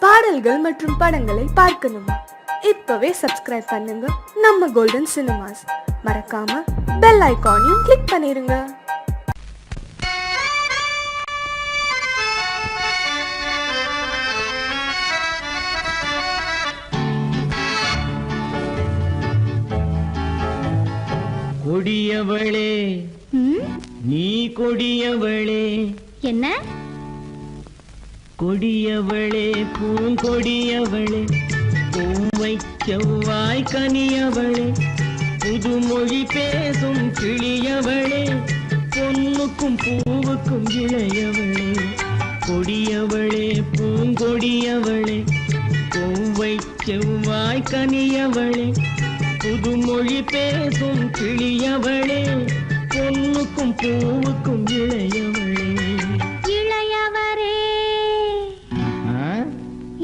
பாடல்கள் மற்றும் படங்களை பார்க்கணுமா? இப்பவே சப்ஸ்கிரைப் பண்ணுங்க நம்ம கோல்டன் சினிமாஸ். மறக்காம பெல் ஐகானையும் கிளிக் பண்ணிருங்க. கொடியவளே நீ கொடியவளே. என்ன கொடியவளே பூங்கொடியவளே, பூவை செவ்வாய் கனியவளே, புதுமொழி பேசும் கிளியவளே, பொன்னுக்கும் பூவுக்கும் இளையவளே. கொடியவளே பூங்கொடியவளே, பூவை செவ்வாய் கனியவளே, புதுமொழி பேசும் கிளியவளே, பொன்னுக்கும் பூவுக்கும் இளையவளே. இளையவரே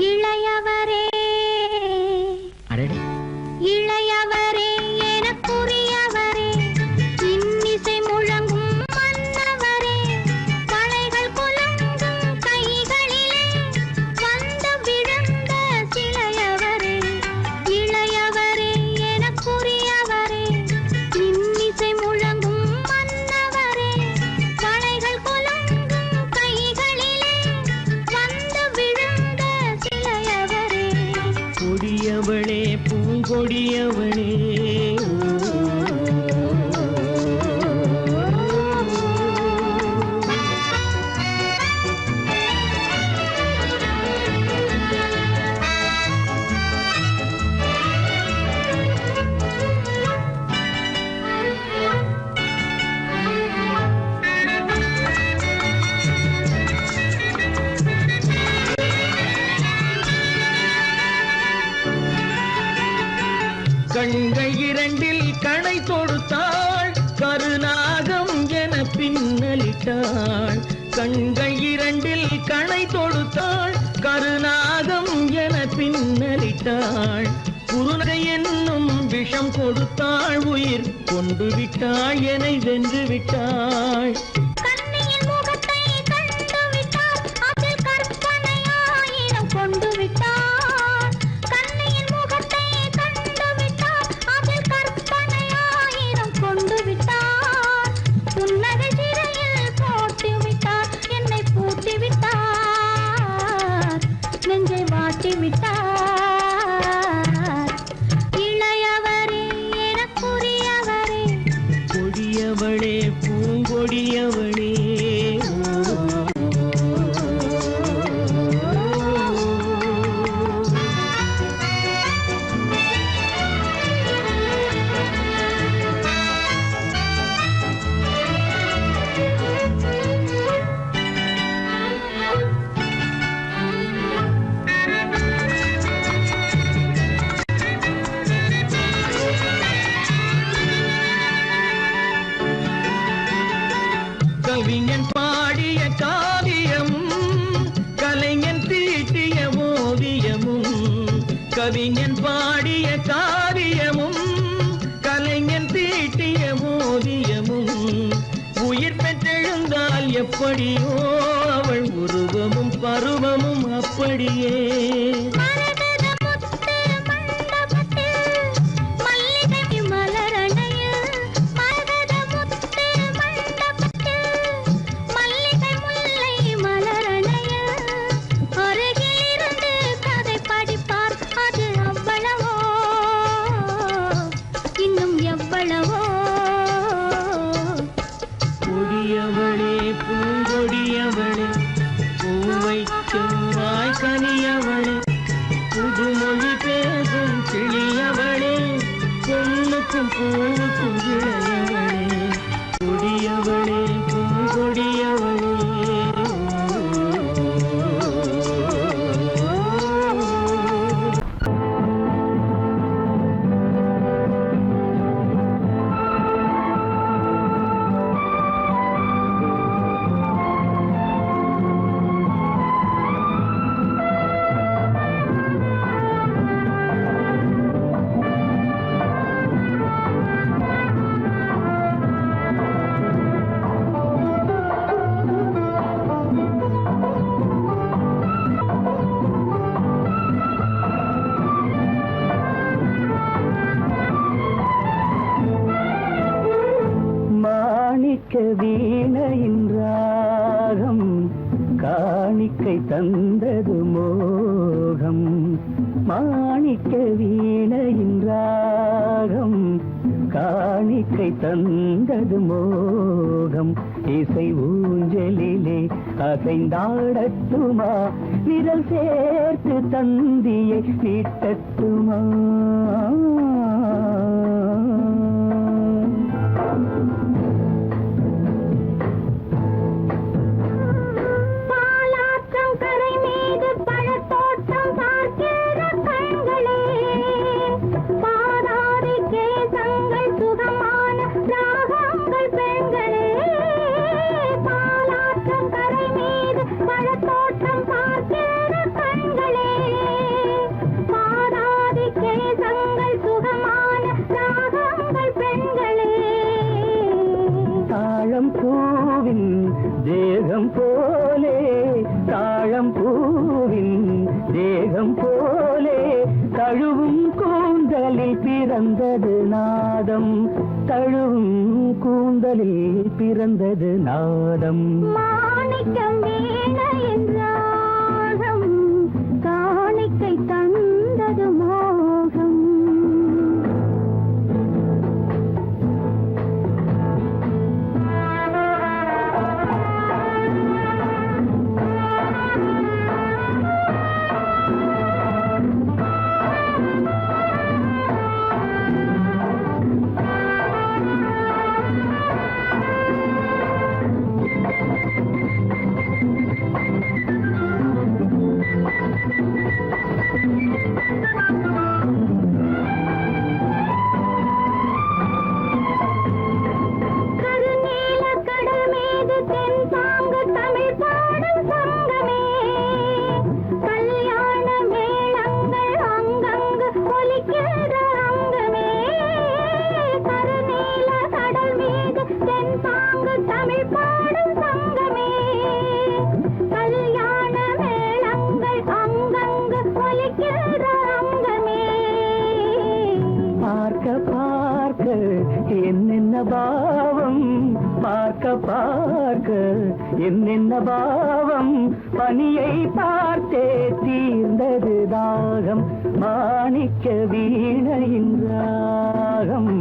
இளையவரே அடடே இளையவரே எனக்குரியவரே, இன்னிசை முழங்கும் மன்னவரே, மலைகள் குலுங்கும் கைகளிலே வந்து விழுந்த சிலையவரே. இளையவரே எனக்குரியவரே, இன்னிசை முழங்கும் மன்னவரே, மலைகள் குலுங்கும் கைகளிலே வந்து விழுந்த சிலையவரே. கொடியவளே பூங்கொடியவளே. கண்கள் இரண்டில் கணை தொடுத்தாள், கருநாகம் என பின்னலிட்டாள். கண்கள் இரண்டில் கணை தொடுத்தாள், கருநாகம் என பின்னலிட்டாள். குருநகை என்னும் விஷம் கொடுத்தாள், உயிர் கொண்டு விட்டாள், என்னை வென்று விட்டாள். கண்ணியின் முகத்தை கண்டு விட்டார், அதில் கற்பனை ஆயிரம் கொண்டு விட்டார். கண்ணியின் முகத்தை கண்டு விட்டார், அதில் கற்பனை ஆயிரம் கொண்டு விட்டார். புன்னகை சிறையில் போட்டு விட்டார், என்னை பூட்டி விட்டார், நெஞ்சை வாட்டி விட்டார். இளையவரே எனக்குரியவரே, கொடியவளே பூங்கொடியவளே. கவிஞன் பாடிய காவியமும், கலைஞன் தீட்டிய ஓவியமும். கவிஞன் பாடிய காவியமும், கலைஞன் தீட்டிய ஓவியமும். உயிர் பெற்றெழுந்தால் எப்படியோ அவள் உருவமும் பருவமும் அப்படியே. மரகத முத்து மண்டபத்தில் மல்லிகை மலரணையில், மரகத முத்து மண்டபத்தில் மல்லிகை முல்லை மலரணையில், அருகில் இருந்து கதை படிப்பார், அது அவ்வளவோ இன்னும் எவ்வளவோ. கொடியவளே பூங்கொடியவளே, பூவை செவ்வாய் கனியவளே, புதுமொழி பேசும் கிளியவளே, பொன்னுக்கும் பூவுக்கும் இளையவளே. கொடியவளே பூங்கொடியவளே. மாணிக்க வீணையின் ராகம் காணிக்கை தந்தது மோகம் மாணிக்க வீணையின் ராகம் காணிக்கை தந்தது மோகம் இசை ஊஞ்சலிலே அசைந்தாடட்டுமா விரல் சேர்த்து தந்தியை நீட்டட்டுமா தேகம் போலே தாழம் பூவின் தேகம் போலே தழுவும் கூந்தலில் பிறந்தது நாதம் தழுவும் கூந்தலில் பிறந்தது நாதம் மாணிக்கம் வீணையின் ராகம் காணிக்கை தந்தது மோகம் என்னென்ன பாவம் பார்க்க பார்க்க என்னென்ன பாவம் பனியை பார்த்தே தீர்ந்தது தாகம் மாணிக்க வீணையின் ராகம்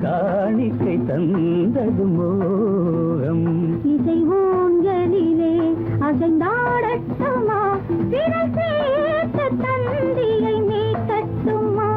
காணிக்கை தந்தது மோகம் இசை ஊஞ்சலிலே அசைந்தாடட்டுமா விரல் சேர்த்து தந்தியை மீட்டட்டுமா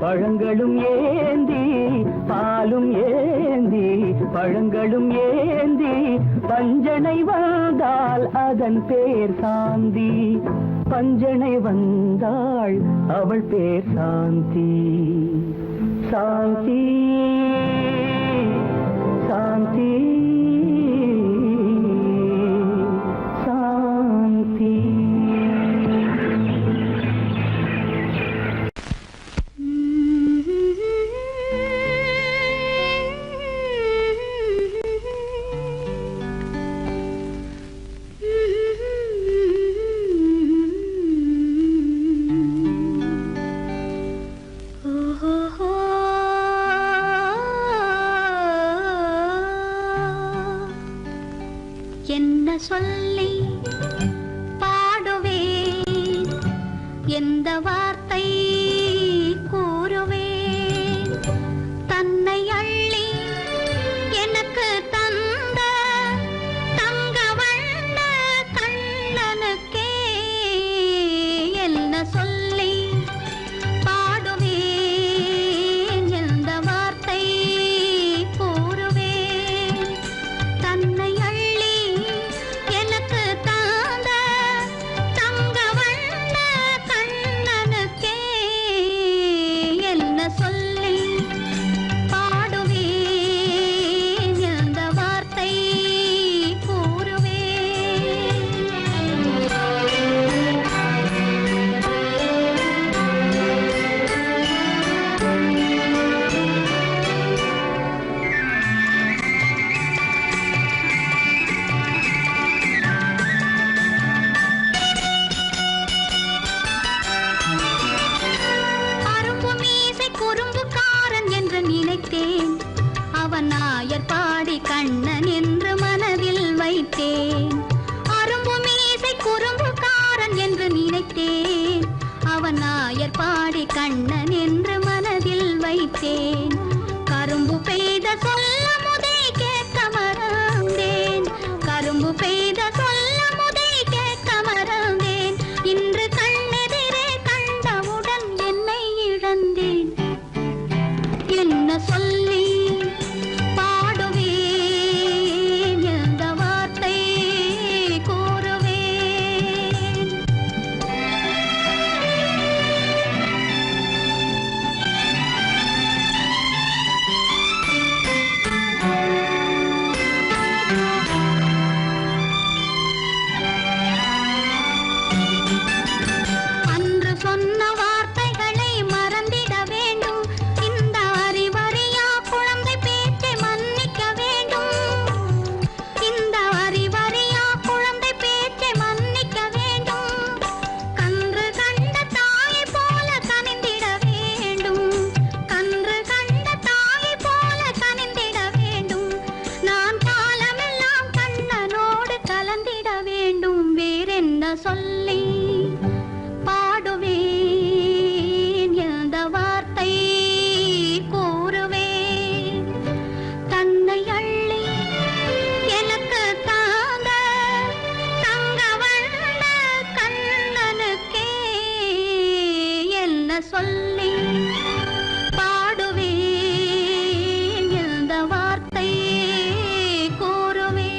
பழங்களும் ஏந்தி பாலும் ஏந்தி பழங்களும் ஏந்தி பஞ்சனை வந்தால் அதன் பேர் சாந்தி பஞ்சனை வந்தாள் அவள் பேர் சாந்தி சாந்தி சாந்தி சாந்தி என்ன சொல்லி பாடுவேன் எந்த வார்த்தை கூறுவேன் தன்னை அள்ளி எனக்கு தந்த தங்க வண்ண கண்ணனுக்கே என்ன சொல்லி பாடுவேன் எந்த வார்த்தை கூறுவேன் தன்னை அள்ளி எனக்கு தந்த நினைத்தேன். கரும்பு பெய்த சொல்ல முதை கேட்க மறந்தேன். கரும்பு பெய்த சொல்ல முதை கேட்க மறந்தேன். இன்று கண்ணெதிரே கண்டவுடன் என்னை இழந்தேன். என்ன சொல்லி பாடுவேன், எந்த வார்த்தை கூறுவேன்? அன்று சொன்ன வார்த்தைகளை மறந்திட வேண்டும். இந்த அறிவறியா குழந்தை பேச்சை மன்னிக்க வேண்டும். இந்த அறிவறியா குழந்தை பேச்சை மன்னிக்க வேண்டும். கன்று கண்ட தாயை போல கனிந்திட வேண்டும். கன்று கண்ட தாயை போல கனிந்திட வேண்டும். நான் காலமெல்லாம் கண்ணனோடு கலந்திட வேண்டும். வேறென்ன சொல்லி பாடுவேன், எந்த வார்த்தை கூறுவேன்? தன்னை அள்ளி எனக்கு தாந்த தங்க வண்ண கண்ணனுக்கே என்ன சொல்லி பாடுவேன், எந்த வார்த்தை கூறுவேன்?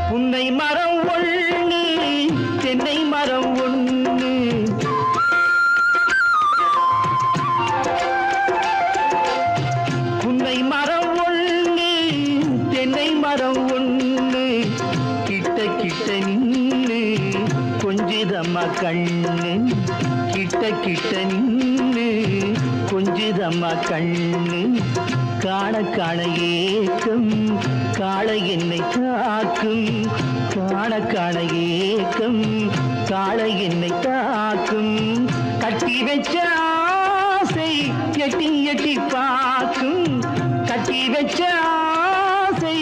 புன்னை மரம் ஒண்ணு, தென்னை மரம் ஒண்ணு, புன்னை மரம் ஒண்ணு, தென்னை மரம் ஒண்ணு, கிட்ட கிட்ட நின்னு கொஞ்சுதம்மா கண்ணு, கிட்ட கிட்ட நின்னு கொஞ்சுதம்மா கண்ணு, காண காண ஏக்கம் காளை என்னை தாக்கும், காண காண ஏக்கம் காளை என்னை தாக்கும், கட்டி வச்ச ஆசை எட்டி எட்டி பார்க்கும், கட்டி வச்ச ஆசை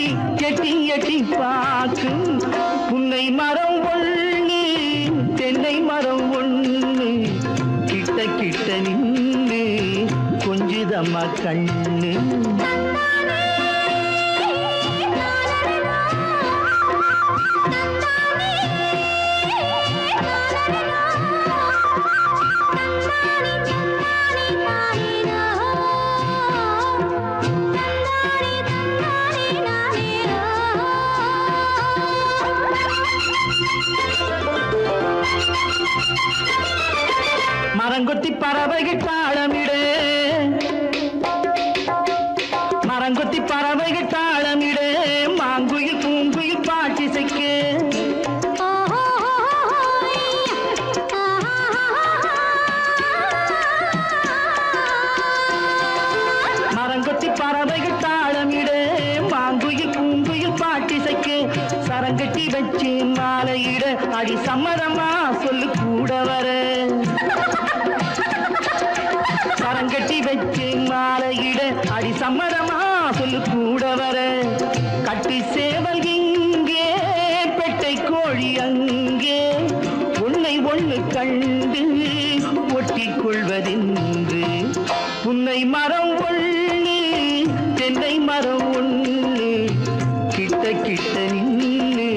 எட்டி எட்டி பார்க்கும், புன்னை மரம் ஒண்ணு, தென்னை மரம் ஒண்ணு, கிட்ட கிட்ட நின்னு கொஞ்சுதம்மா கண்ணு. மரங்கொத்தி பறவைகள் தாளமிடு, மரங்கொத்தி பறவைகள் தாளமிடு, மாங்குயில் பூங்குயில் பாட்டிசைக்கு, மரங்கொத்தி பறவைகள் தாளமிடு, மாங்குயில் பூங்குயில் பாட்டிசைக்கு, சரங்கட்டி வச்சு மாலையிட அடி சம்மதமா சொல்லு கூட வர, சரங்கட்டி வச்சு மாலையிட அடி சம்மதமா சொல்லு கூட வர, கட்டி சேவல் இங்கே பெட்டை கோழி அங்கே, உன்னை ஒண்ணு கண்டு ஒட்டிக் கொள்வதென்று, புன்னை மரம் ஒண்ணு, தென்னை மரம் ஒண்ணு, கிட்ட கிட்ட நின்னு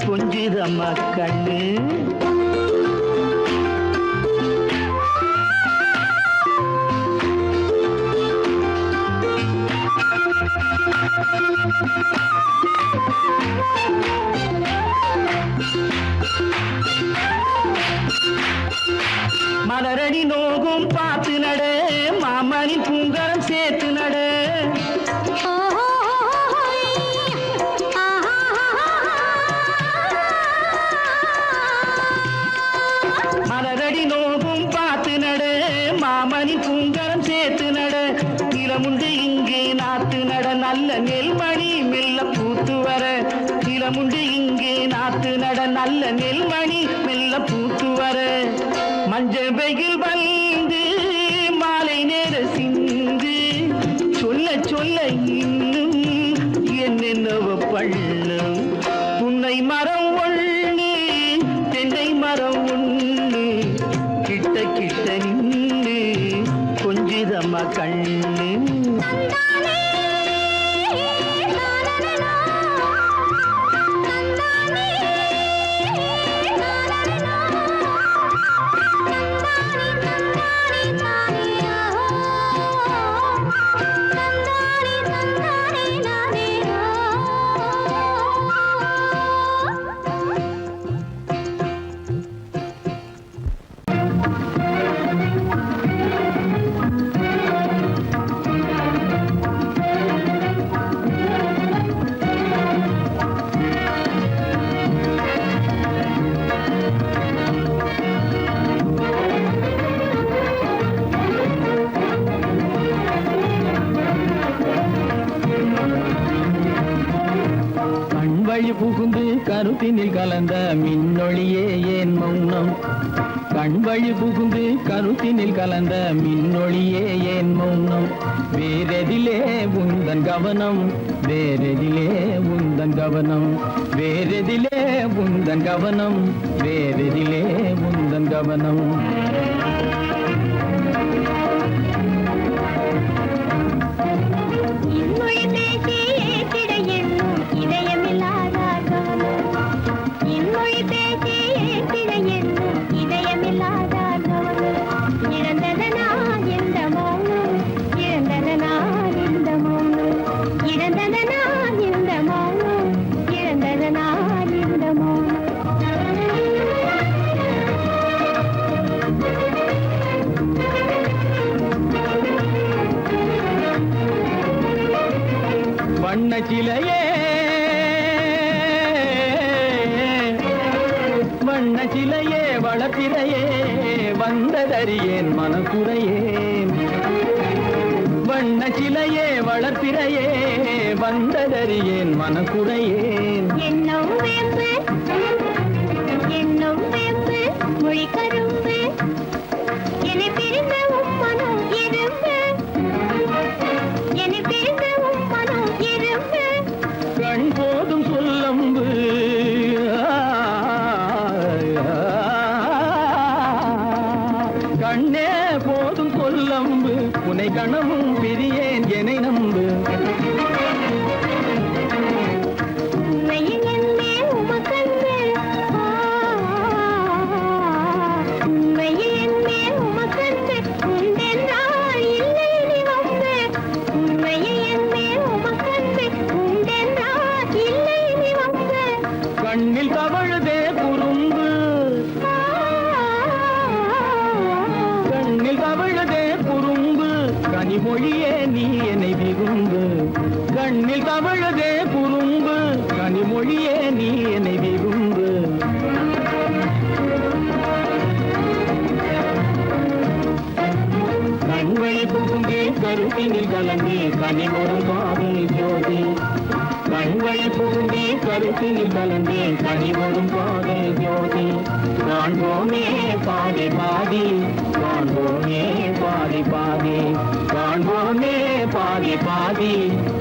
கொஞ்சுதம்மா கண்ணு. மலரடி நோகும் பார்த்து நட, மாமணி பூங்கரம் சேர்த்து நட, மலரடி நோகும் பார்த்து நட, மாமனின் பூங்கரம் சேர்த்து நட இளமுண்டு இங்கே நாத்து நட நல்ல நெல்மணி மெல்ல பூத்து வர இளமுண்டு இங்கே நாத்து நட நல்ல நெல்மணி மெல்ல பூத்து வர மஞ்சள் வெயில் வந்து மாலை நேர சிந்து சொல்ல சொல்ல இன்னும் என்னென்னவ பண்ணும் புன்னை மரம் ஒண்ணு தென்னை மரம் ஒண்ணு கிட்ட கிட்ட நின்று கொஞ்சிதம்மா கண்ணு வழி புகுந்து கருத்தினில் கலந்த மின்னொளியே ஏன் மௌனம் கண் வழி புகுந்து கருத்தினில் கலந்த மின்னொளியே ஏன் மௌனம் வேறெதிலே உந்தன் கவனம் வேறெதிலே உந்தன் கவனம் வேறெதிலே உந்தன் கவனம் வேறெதிலே உந்தன் கவனம் வண்ணச்சிலையே வண்ணச்சிலையே வளர்ப்பிறையே வந்ததறியேன் மனக்குறையேன் வண்ணச்சிலையே வளர்ப்பிறையே வந்ததறியேன் மனக்குறையேன் என்னும் வேம்பு மொழி கரும்பு என்னை பிரிந்த உம்மனும் இரும்பு என்னை பிரிந்த உம்மனும் இரும்பு கண் போதும் சொல்லம்பு கண்ணே போதும் சொல்லம்பு உனை கணமும் பிரியேன் என்னை நம்பு உண்மையில் என்னே உமக்கன்று உண்மையில் என்னே உமக்கன்று உண்டென்றால் இல்லை நீ வம்பு உண்மையில் என்னே உமக்கன்று உண்டென்றால் இல்லை நீ வம்பு கண்ணில் தவழுதே குறும்பு கண்ணில் தவழுதே குறும்பு கனிமொழியே நீ என்னை விரும்பு கண்ணில் தவழுதே குறும்பு கனிமொழியே நீ என்னை விரும்பு கண்வழி புகுந்தே கருத்தினில் கலந்தே கனிமொரு பாதை ஜோதி கண்வழி புகுந்தே கருத்தினில் கலந்தே கனிமொரும் பாதை ஜோதி காண்போமே பாதி பாதி காண்போமே பாதி பாதி காண்போமே பாதி பாதி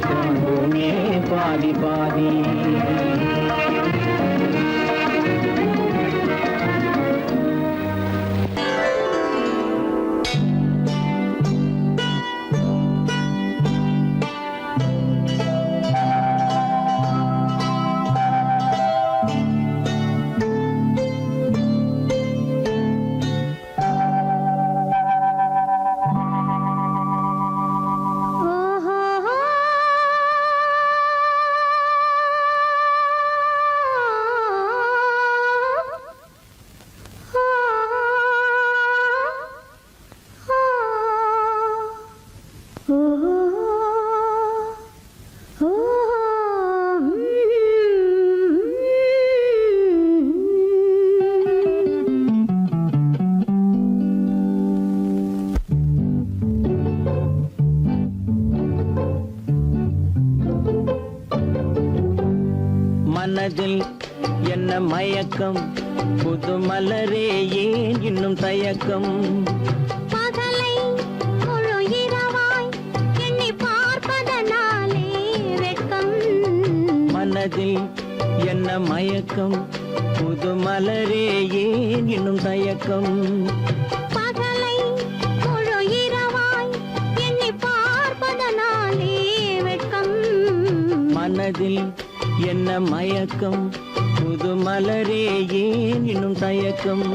காண்போமே பாதி பாதி மனதில் என்ன மயக்கம் புது மலரே ஏன் இன்னும் தயக்கம் பகலை முழு இரவாய் எண்ணி பார்ப்பதனாலே வெட்கம் மனதில் என்ன மயக்கம் புது மலரே ஏன் இன்னும் தயக்கம் பகலை முழு இரவாய் எண்ணி பார்ப்பதனாலே வெட்கம் மனதில் என்ன மயக்கம் புது மலரே ஏன் இன்னும் தயக்கம்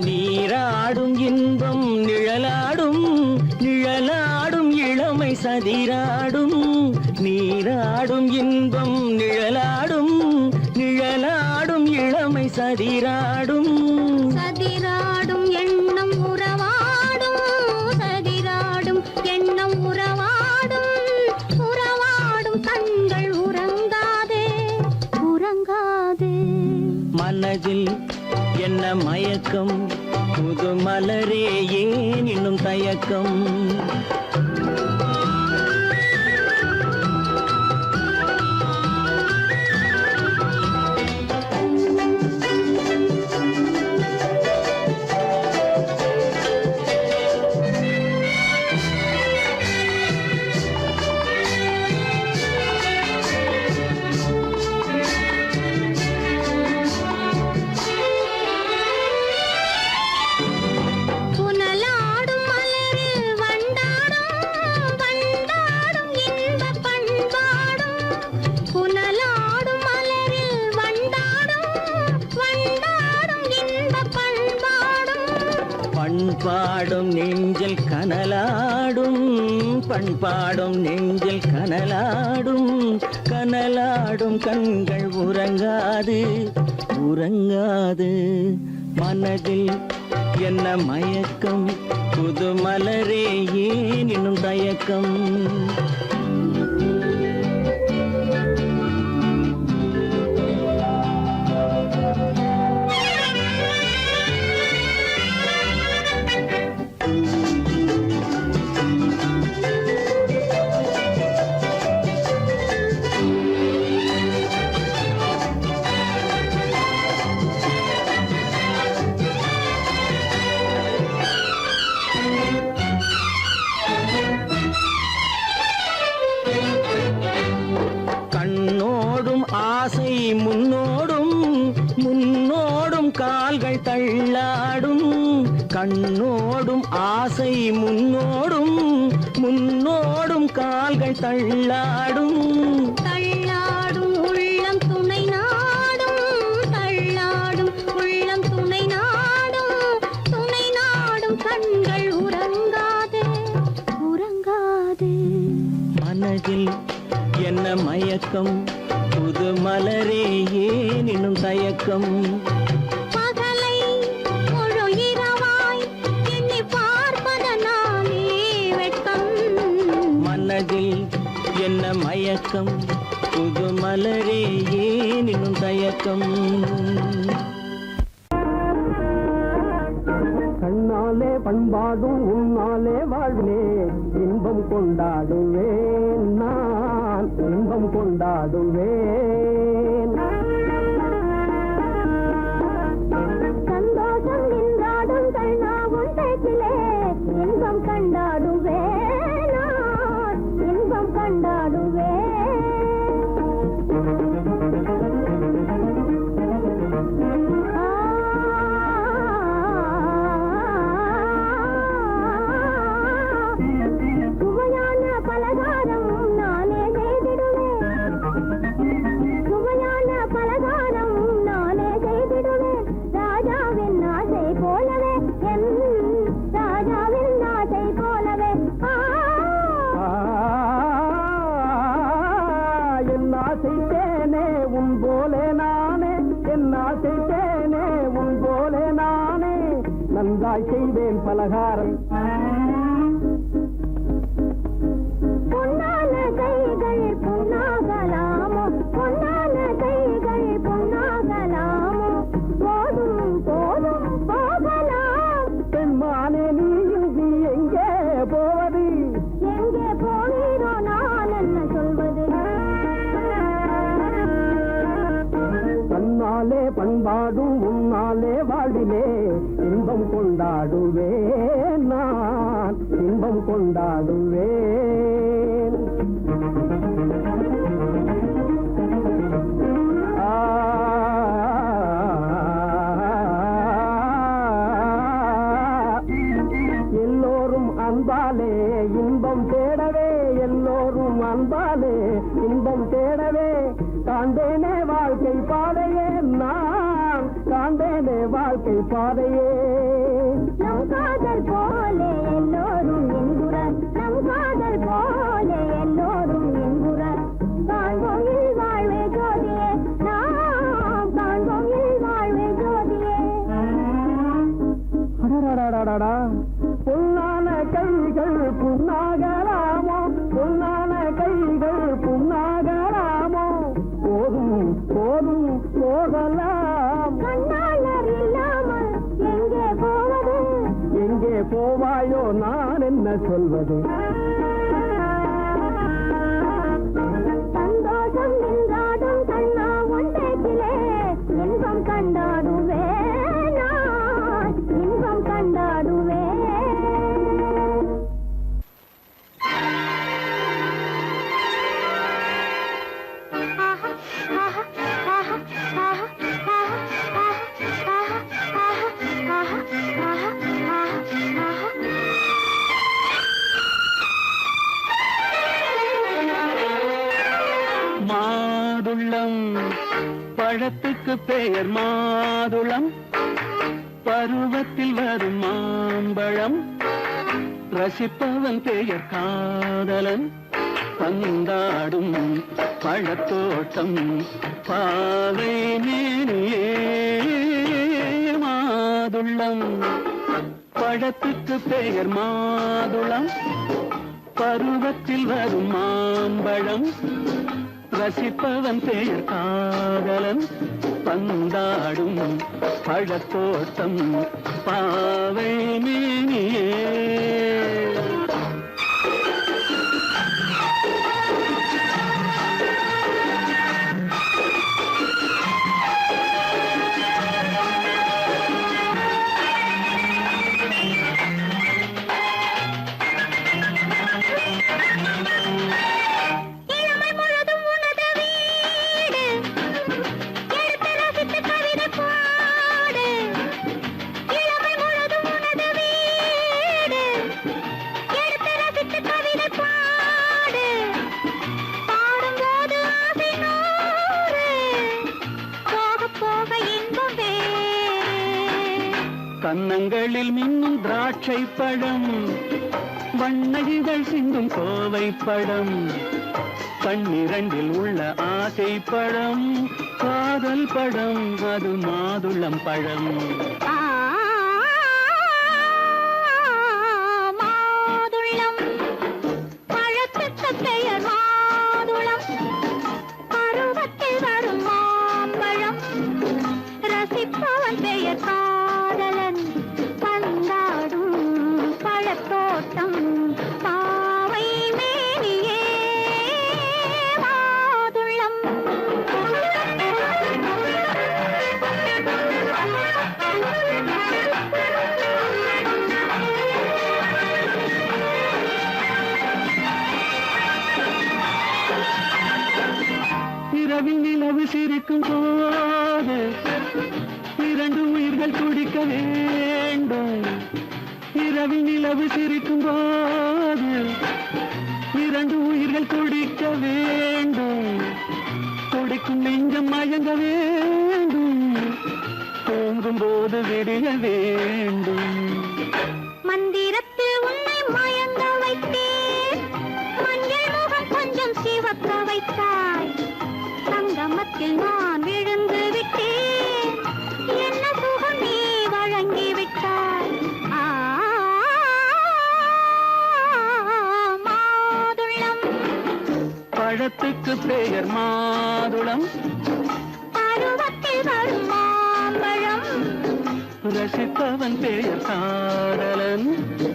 நீராடும் இன்பம் நிழலாடும் நிழலாடும் இளமை சதிராடும் நீராடும் இன்பம் நிழலாடும் நிழலாடும் இளமை சதிராடும் சதிராடும் எண்ணம் உறவாடும் சதிராடும் எண்ணம் உறவாடும் உறவாடும் கண்கள் உறங்காதே உறங்காதே மனதில் என்ன மயக்கம் புது மலரே ஏன் இன்னும் தயக்கம் புனலாடும் மலரில் வண்டாடும் வண்டாடும் இன்பப் பண்பாடும் புனலாடும் மலரில் வண்டாடும் வண்டாடும் இன்பப் பண்பாடும் பண்பாடும் நெஞ்சில் கனலாடும் பண்பாடும் நெஞ்சில் கனலாடும் கனலாடும் கண்கள் உறங்காது உறங்காது மனதில் என்ன மயக்கம் புது மலரே ஏன் இன்னும் தயக்கம் கண்ணோடும் ஆசை முன்னோடும் முன்னோடும் கால்கள் தள்ளாடும் கண்ணோடும் ஆசை முன்னோடும் முன்னோடும் கால்கள் தள்ளாடும் தள்ளாடும் உள்ளம் துணை நாடும் தள்ளாடும் உள்ளம் துணை நாடும் கண்கள் உறங்காதே உறங்காதே மனதில் என்ன மயக்கம் புது மலரே ஏன் இன்னும் தயக்கம் பகலை முழு இரவாய் எண்ணி பார்ப்பதனாலே வெட்கம் மனதில் என்ன மயக்கம் புது மலரே ஏன் இன்னும் தயக்கம் கண்ணாலே பண்பாடும் உன்னாலே வாழ்விலே இன்பம் கொண்டாடுவேன் நான் இன்பம் கொண்டாடுவேன் சந்தோஷம் நின்றாடும் கண்ணாவும் பேச்சிலே இன்பம் கண்டாடுவேன் நான் இன்பம் கண்டாடுவேன் சுவையான பலகாரம் நானே செய்திடுவேன் சுவையான நன்றாய் செய்வேன் பலகாரம். பொன்னான கைகள் பொன்னாகலாமோ, பொன்னான கைகள் பொன்னாகலாமோ, போதும் போதும் போகலாம். பெண்மானே நீ எங்கே போவது? எங்கே போகிறோ நான் என்ன சொல்வது? தன்னாலே பண்பாடும் உன்னாலே வாழிலே இன்பம் கொண்டாடுவேன், நான் இன்பம் கொண்டாடுவேன். எல்லோரும் அன்பாலே இன்பம் தேடவே, எல்லோரும் அன்பாலே இன்பம் தேடவே காண்டேனே வாழ்க்கை பாதையே, நான் காண்டேனே வாழ்க்கை பாதையே. நம் காதல் போலே எல்லோரும் என்குறார், நம் காதல் போலே எல்லோரும் என்குறார். காண்போம் இல் வாழ்வே ஜோதியே, நாம் காண்போம் இல் வாழ்வே ஜோதியே. அடடடடடடா, பொன்னான கைகள் புண்ணாகலாமோ, பொன்னான கைகள் புண்ணாகலாமோ, போதும் போதும் போகலாம். கண்ணாளர் இல்லாமல் எங்கே போவது? எங்கே போவாயோ நான் என்ன சொல்வது? சந்தோஷம் நின்றாடும் கண்ணா ஒன்றைக்கிலே இன்பம் கண்டாடுவே, நான் இன்பம் கண்டாடுவே. மாதுளம் பழத்துக்கு பெயர் மாதுளம், பருவத்தில் வரும் மாம்பழம், ரசிப்பவன் பெயர் காதலன், பந்தாடும் பழத்தோட்டம் பாவை மேனியே. மாதுளம் பழத்துக்கு பெயர் மாதுளம், பருவத்தில் வரும் மாம்பழம், ரசிப்பவன் பெயர் காதலன், பந்தாடும் பழத்தோட்டம் பாவை மேனியே. கன்னங்களில் மின்னும் திராட்சை பழம், வண்ண இதழ் சிந்தும் கோவை பழம், கண்ணிரண்டில் உள்ள ஆசை பழம் காதல் பழம், அது மாதுளம் பழம். மாதுளம் பழத்துக்கு பெயர் மாதுளம், பருவத்தில் வரும் மாம்பழம், ரசிப்பவன் பெயர் காதலன், பந்தாடும் பழத்தோட்டம் பாவை மேனியே. மாதுளம் இரவில் நிலவு சிரிக்கும் போது இரண்டு உயிர்கள் துடிக்க வேண்டும், இரவில் நிலவு சிரிக்கும் போது இரண்டு உயிர்கள் துடிக்க வேண்டும், துடிக்கும் நெஞ்சம் மயங்க வேண்டும், தூங்கும் போது விடிய வேண்டும். மந்திரத்தில் உன்னை மயங்க வைத்தேன், மஞ்சள் முகம் கொஞ்சம் சிவக்க வைத்தாய், சங்கமத்தில் நான் விழுந்து விட்டேன், என்ன சுகம் நீ வழங்கி விட்டாய். அதற்கு பெயர் மாதுளம். பருவத்தில் வரும் மாம்பழம். ரசிப்பவன் பெயர் காதலன்.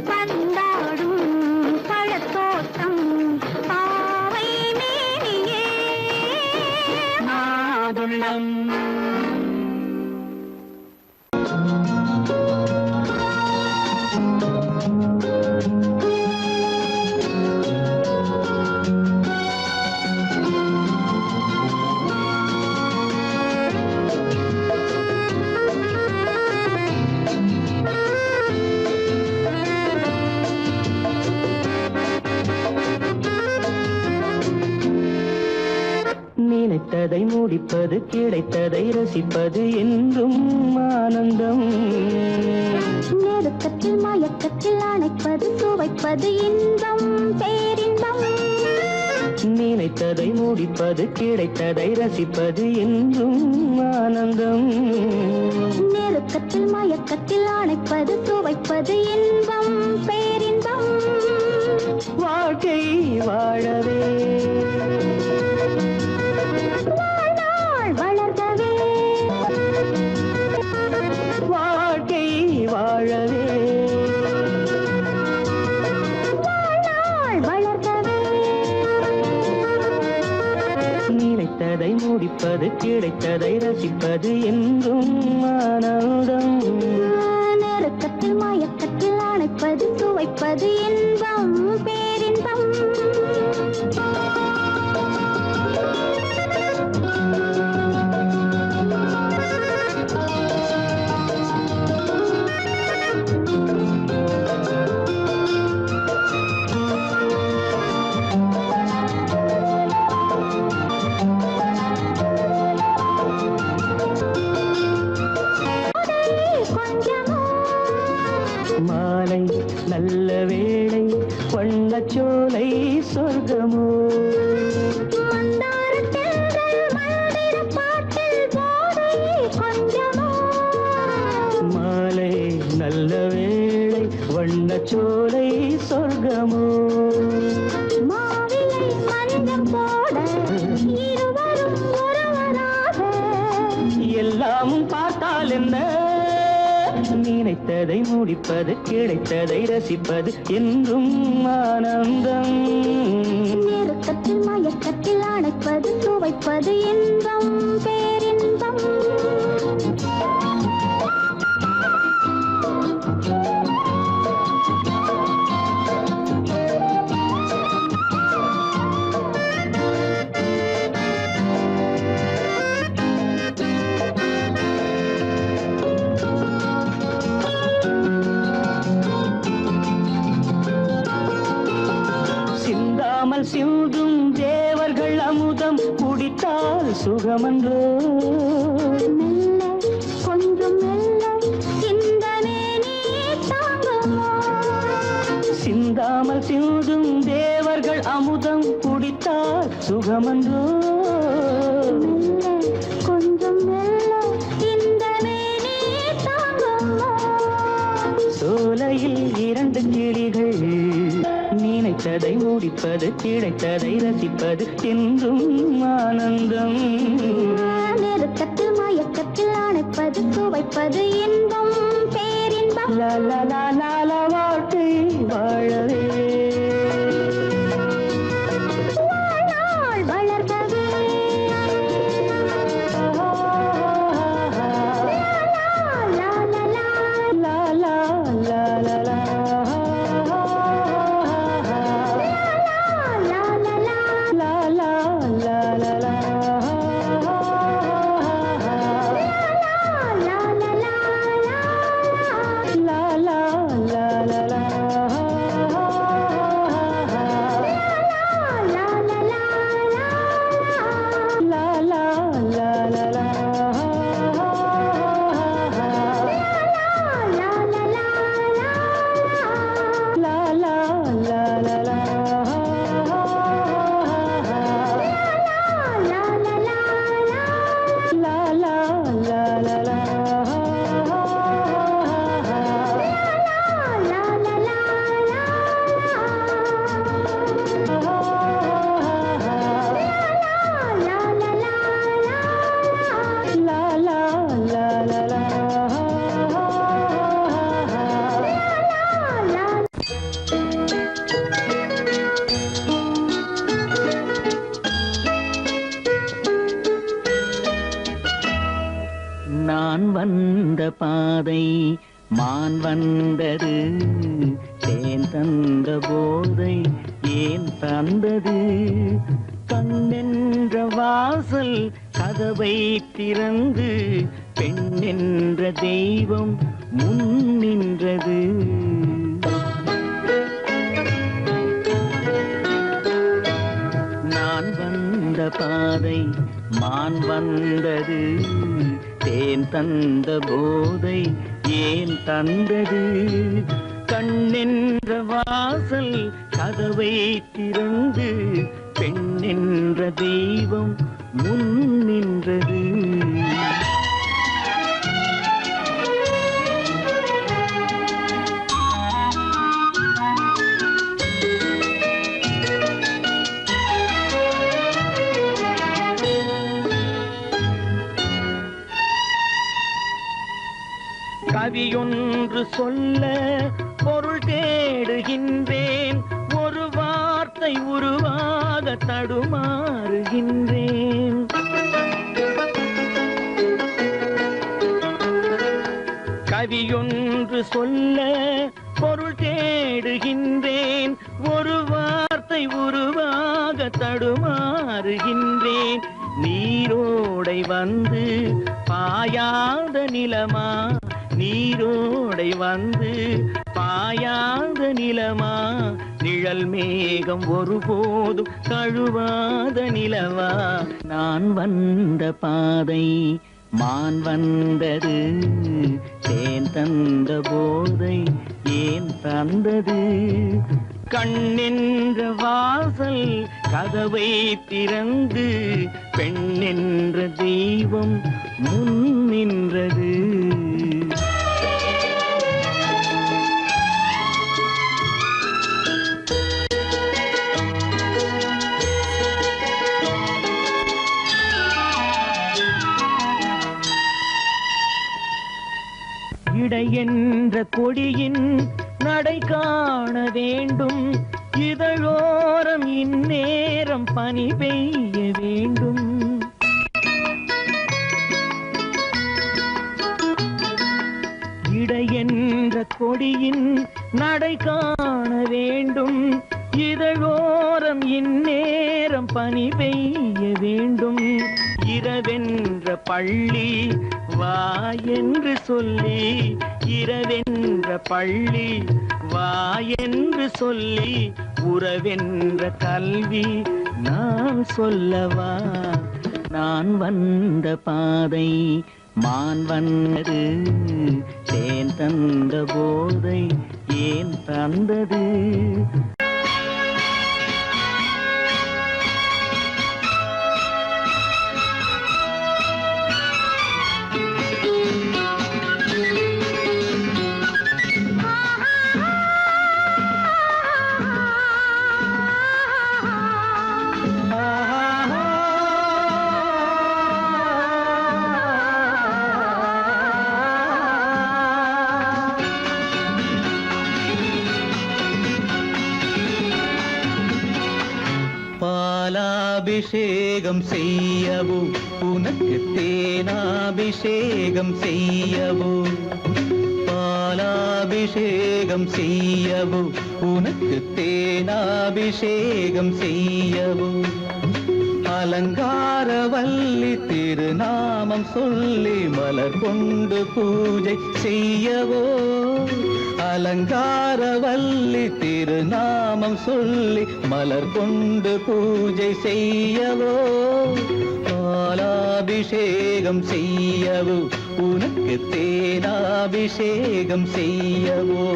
பந்தாடும் பழத்தோட்டம் பாவை மேனியே மாதுளம். நினைத்ததை முடிப்பது, கிடைத்ததை ரசிப்பது என்றும் ஆனந்தம். நெருக்கத்தில் மயக்கத்தில் அணைப்பது, சுவைப்பது இன்பம் பேரின்பம். நினைத்ததை முடிப்பது, கிடைத்ததை ரசிப்பது என்றும் ஆனந்தம். நெருக்கத்தில் மயக்கத்தில் அணைப்பது, சுவைப்பது இன்பம் பேரின்பம். வாழ்க்கை வாழவே வாழ்நாள் வளர்கவே. வாழ்க்கை வாழவே வாழ்நாள் வளர்கவே. நினைத்ததை முடிப்பது, கிடைத்ததை ரசிப்பது என்றும் ஆனந்தம். நெருக்கத்தில் மயக்கத்தில் அணைப்பது, சுவைப்பது இன்பம் பேரின்பம். மாலை நல்ல வேளை, வண்ணச்சோலை சொர்க்கமோ. மாலை நல்ல வேளை, வண்ணச்சோலை சொர்க்கமோ. மாவிலை மஞ்சம் போட இருவரும் ஒருவராக. எல்லாம் பார்த்தால் என்ன, நினைத்ததை முடிப்பது, கிடைத்ததை ரசிப்பது என்றும் ஆனந்தம். நெருக்கத்தில் மயக்கத்தில் அணைப்பது, சுவைப்பது இன்பம் பேரின்பம். சிந்தாமல் சிந்தும் தேவர்கள் அமுதம் குடித்தால் சுகமன்றோ. மெல்ல கொஞ்சம் மெல்ல இந்த மேனி தாங்குமோ. சிந்தாமல் சிந்தும் தேவர்கள் அமுதம் குடித்தால் சுகமன்றோ. மெல்ல கொஞ்சம் மெல்ல இந்த மேனி தாங்குமோ. சோலையில் இரண்டு கிளிகள், நினைத்ததை முடிப்பது, கிடைத்ததை ரசிப்பது என்றும் ஆனந்தம். நெருக்கத்தில் மயக்கத்தில் அணைப்பது, சுவைப்பது இன்பம் பேரின்பம். லா லா லா லா லா, வாழ்க்கை வாழவே வாழ்நாள் வளர்கவே. லா லா லா லா லா லா லா லா. லா லா லா. லா லா லா லா லா. லா லா லா லா லா. தேன் தந்த போதை ஏன் தந்தது கண்ணென்ற வாசல் கதவை திறந்து பெண்ணென்ற தெய்வம் முன் நின்றது நான் வந்த பாதை மான் வந்தது தேன் தந்த போதை ஏன் தந்தது கண்ணென்ற வாசல் கதவை திறந்து பெண்ணென்ற தெய்வம் முன் நின்றது கவியொன்று சொல்ல பொருள் தேடுகின்றேன் ஒரு வார்த்தை உருவாக தடுமாறுகின்றேன் கவியொன்று சொல்ல பொருள் தேடுகின்றேன் ஒரு வார்த்தை உருவாக தடுமாறுகின்றேன் நீரோடை வந்து பாயாத நிலமா நீரோடை வந்து பாயாத நிலமா நிழல் மேகம் ஒருபோதும் தழுவாத நிலவா நான் வந்த பாதை மான் வந்தது தேன் தந்த போதை ஏன் தந்தது கண்ணென்ற வாசல் கதவை திறந்து பெண்ணென்ற தெய்வம் முன் நின்றது இடை என்ற கொடியின் நடை காண வேண்டும் இதழோரம் இந்நேரம் பனி பெய்ய வேண்டும் இடை என்ற கொடியின் நடை காண வேண்டும் இதழோரம் இந்நேரம் பனி பெய்ய வேண்டும் இரவென்ற பள்ளி வா என்று சொல்லி இரவென்ற பள்ளி வா என்று சொல்லி உறவென்ற கல்வி நான் சொல்லவா நான் வந்த பாதை மான் வந்தது தேன் தந்த போதை ஏன் தந்தது பாலாபிஷேகம் செய்யவோ உனக்கு தேனாபிஷேகம் செய்யவோ பாலாபிஷேகம் செய்யவோ உனக்கு தேனாபிஷேகம் செய்யவோ அலங்காரவல்லி திருநாமம் சொல்லி மலர் கொண்டு பூஜை செய்யவோ அலங்காரவல்லி திருநாமம் சொல்லி மலர் கொண்டு பூஜை செய்யவோ பாலாபிஷேகம் செய்யவோ உனக்கு தேனாபிஷேகம் செய்யவோ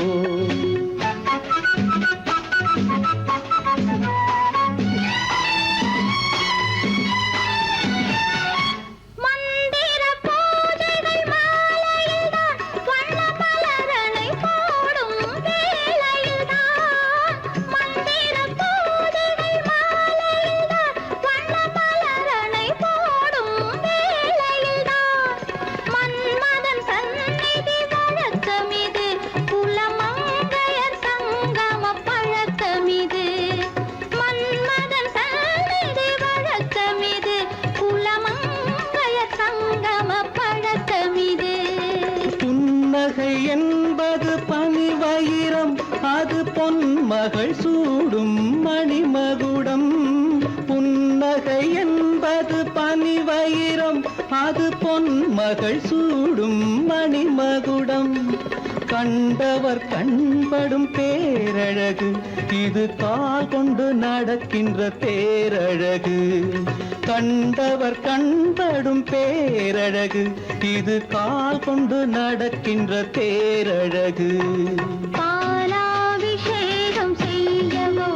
மன்மதன் சந்நிதி வழக்கமிது குலமங்கை அது பொன்மகள் சூடும் மணிமகுடம். புன்னகை என்பது பனிவயிரம், அது பொன்மகள் சூடும் மணிமகுடம். கண்டவர் கண்படும் பேரழகு, இது கால் கொண்டு நடக்கின்ற தேரழகு. கண்டவர் கண்படும் பேரழகு, இது கால் கொண்டு நடக்கின்ற தேரழகு. பாலாபிஷேகம் செய்யவோ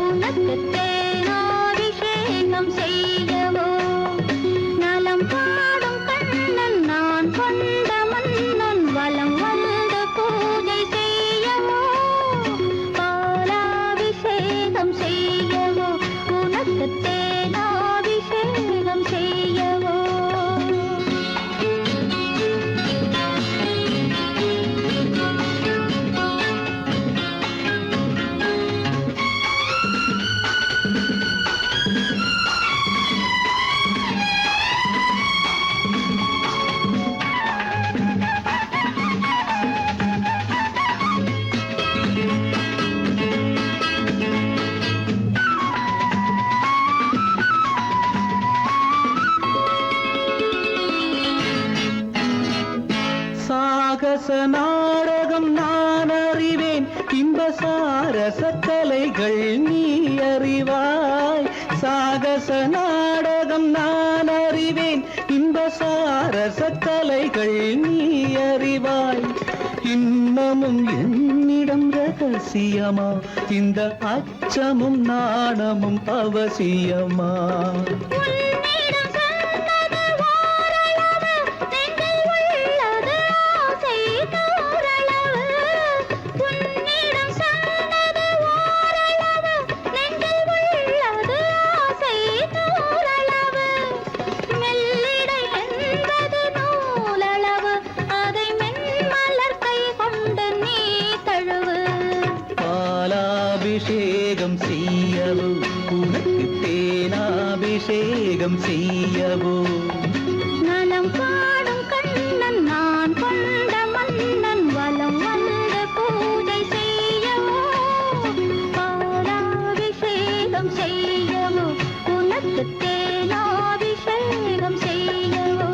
உனக்கு தேனாபிஷேகம் செய்யவோ, நலம் பாடும் கண்ணன் நான் கொண்ட மன்னன் வலம் வந்து பூஜை செய்யவோ. பாலாபிஷேகம் செய்யவோ உனக்கு தேனாபிஷேகம் செய்யவோ. சாகச நாடகம் நான் அறிவேன், இன்ப சாரச கலைகள் நீ அறிவாய். சாகச நாடகம் நான் அறிவேன், இன்ப சாரச கலைகள் நீ அறிவாய். இன்னமும் என்னிடம் ரகசியமா, இந்த அச்சமும் நாணமும் அவசியமா? உன்னிடம் சொன்னது ஓரளவு, நெஞ்சில் உள்ளது ஆசை தோரளவு. உன்னிடம் சொன்னது ஓரளவு, நெஞ்சில் உள்ளது ஆசை தோரளவு. மெல்லிடை என்பது நூலளவு, அதை மென்மலர் கை கொண்டு நீ தழுவு. பாலாபிஷேகம் செய்யவோ உனக்கு தேனாபிஷேகம் செய்யவோ. நலம் பாடும் கண்ணன் நான் கொண்ட மன்னன் வலம் வந்து பூஜை செய்யவோ. பாலாபிஷேகம் செய்யவோ உனக்கு தேனாபிஷேகம் செய்யவோ.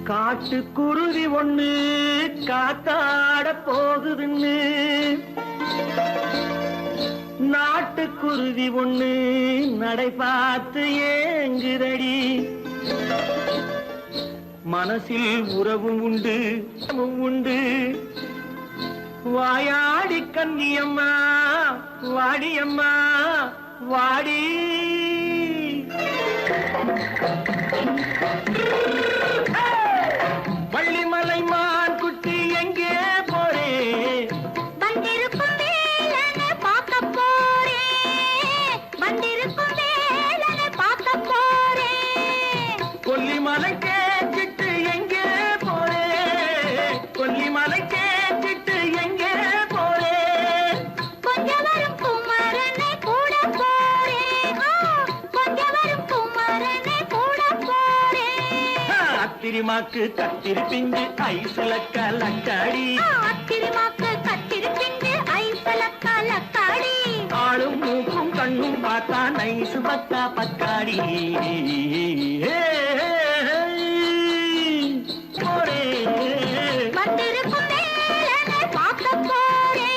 காட்டுக்குருவி ஒண்ணு காத்தாட போகுதுன்னு, நாட்டுக்குருவி ஒண்ணு நடை பார்த்து ஏங்குதடி. மனசில் உறவும் உண்டு உண்டு, வாயாடி கன்னியம்மா வாடியம்மா வாடி. வள்ளிமலை மான் குட்டி எங்கே போறே? வந்திருக்கும் வேலனை பார்க்க போறேன், வந்திருக்கும் வேலனை பார்க்க போறேன். கொல்லிமலை கேட்டுட்டு எங்கே போறே? கொல்லிமலை கேட்டுட்டு எங்கே போறே? கொஞ்சம் வரும் குமரனை கூட போறேன், கொஞ்சம் வரும் குமரனை கூட போறேன். அத்திரிமாக்கு கத்திரி பிஞ்சு ஐசுல கலக்காடி, அத்திரிமாக்கு கத்திரி பிஞ்சு ஐசல கலக்காடி. ஆளும் மூக்கும் கண்ணும் பார்த்தா நைசு பத்தா பக்காடி. போரே வந்திருக்கும் வேலனை பார்க்க போறேன்.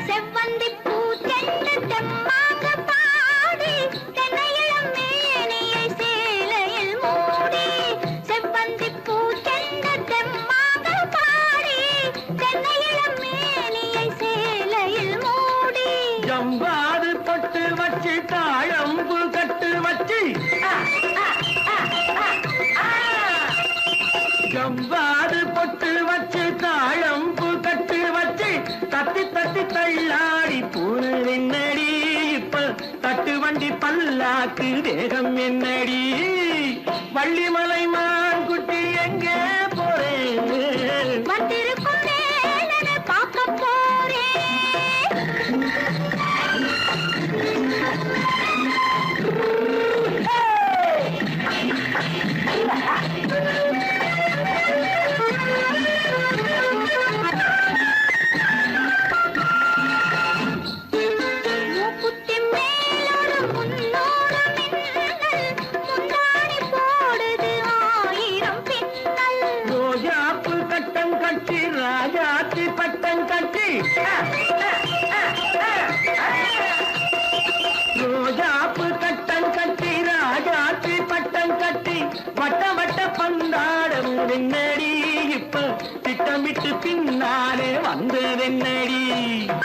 செவ்வந்தி பூ தென்ன தெம்மாக பாடி, தென்னையிளம் மேனியை சேலையில் மூடி. செவ்வந்தி பூ தென்ன தெம்மாக பாடி, ஜவ்வாது பொட்டு வச்சு தாழம்பு கட்டு வச்சு தட்டி தட்டி தள்ளாடி பூனு என்னடி இப்ப தட்டு வண்டி பல்லாக்கு வேகம் என்னடி வள்ளிமலை மான் குட்டி எங்கே போறேன் வந்திருக்கும் வேலனை பார்க்க போறேன். மூக்குத்தி மேலோடு முன்னோடு மின்னல், முந்தாணி போடுது 1000 பின்னல். ரோஜாப்பு கட்டம் கட்டி ராஜாத்தி பட்டம் கட்டி ரோஜாப்பு கட்டம் கட்டி ராஜாத்தி பட்டம் கட்டி வட்ட வட்ட பந்தாடம் வெண்ணடி இப்ப திட்டமிட்டு பின்னாலே வந்ததென்னடி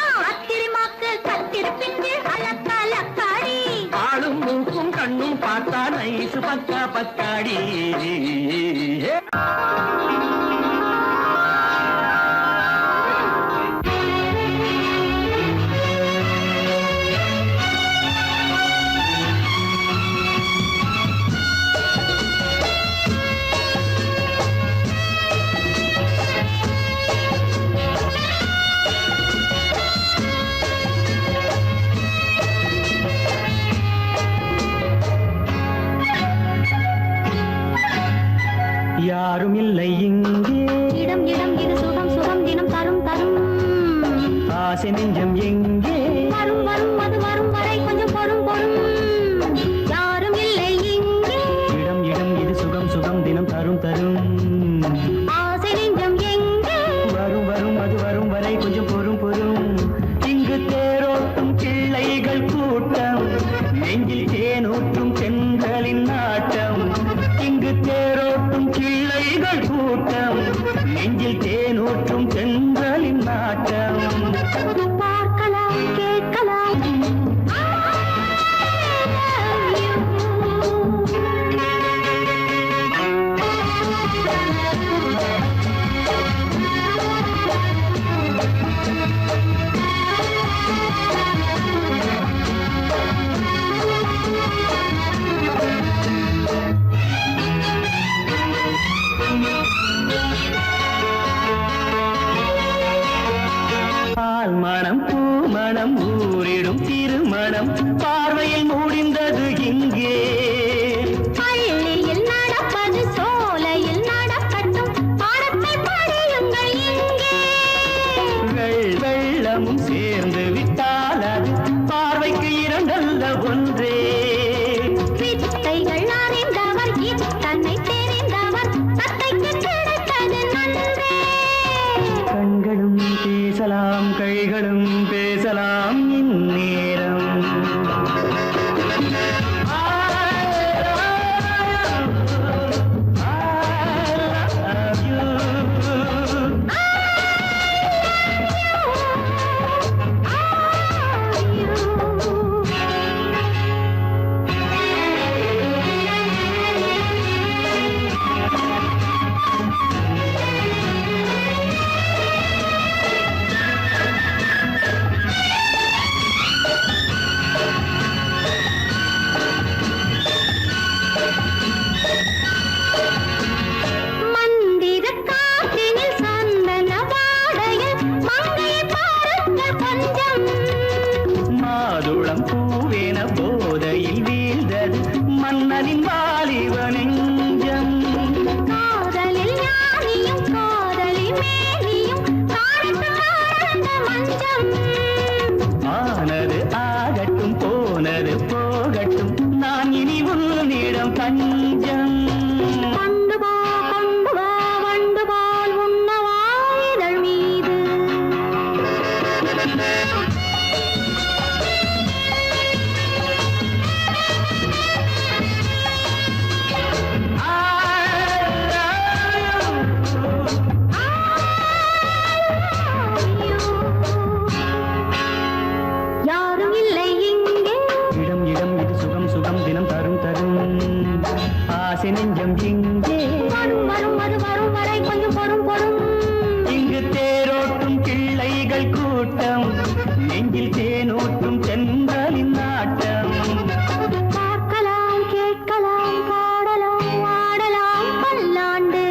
ஆத்திரமாக்கு கத்திருப்பின்று அலக்கலக்காடி. ஆளும் மூக்கும் கண்ணும் பார்த்தா நைசு பக்கா பக்காடி யாரும் இல்லை இங்கே இடம் இடம் இது சுகம் சுகம் தினம் தரும் தரும். ஆசை நெஞ்சம் எங்கே வரும் வரும் அது வரும் வரை கொஞ்சம் பொறும் பொறும். யாரும் இல்லை இங்கே, இடம் இடம் இது சுகம் சுகம் தினம் தரும் தரும் ஆசை நெஞ்சம் எங்கே. வரும் வரும் அது வரும் வரை கொஞ்சம் பொறும் பொறும் இங்கு தேரோட்டும் கிள்ளைகள் கூட்டம் நெஞ்சில் தேனூற்றும் தென்றலின் நாட்டம் இங்கு தேரோட்டும் கிள்ளைகள் கூட்டம் நெஞ்சில் தேனூற்றும் தென்றலின் நாட்டம் பார்க்கலாம் கேட்கலாம். பால் மணம் ஆண்டு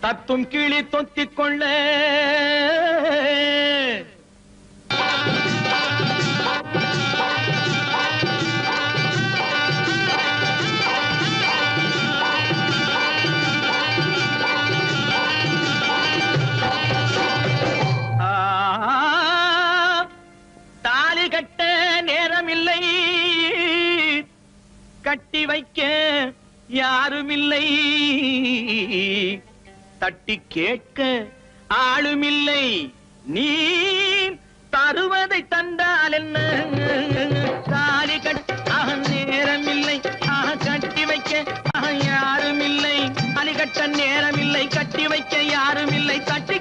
தத்தும் கிளி தொத்திக் கொள்ள தாலி கட்ட நேரமில்லை, கட்டி வைக்க யாருமில்லை, தட்டி கேட்க ஆளுமில்லை, நீ தருவதை தந்தால் என்ன? தாலி கட்ட நேரமில்லை, கட்டி வைக்க யாருமில்லை, தாலி கட்ட நேரமில்லை, கட்டி வைக்க யாருமில்லை, தட்டி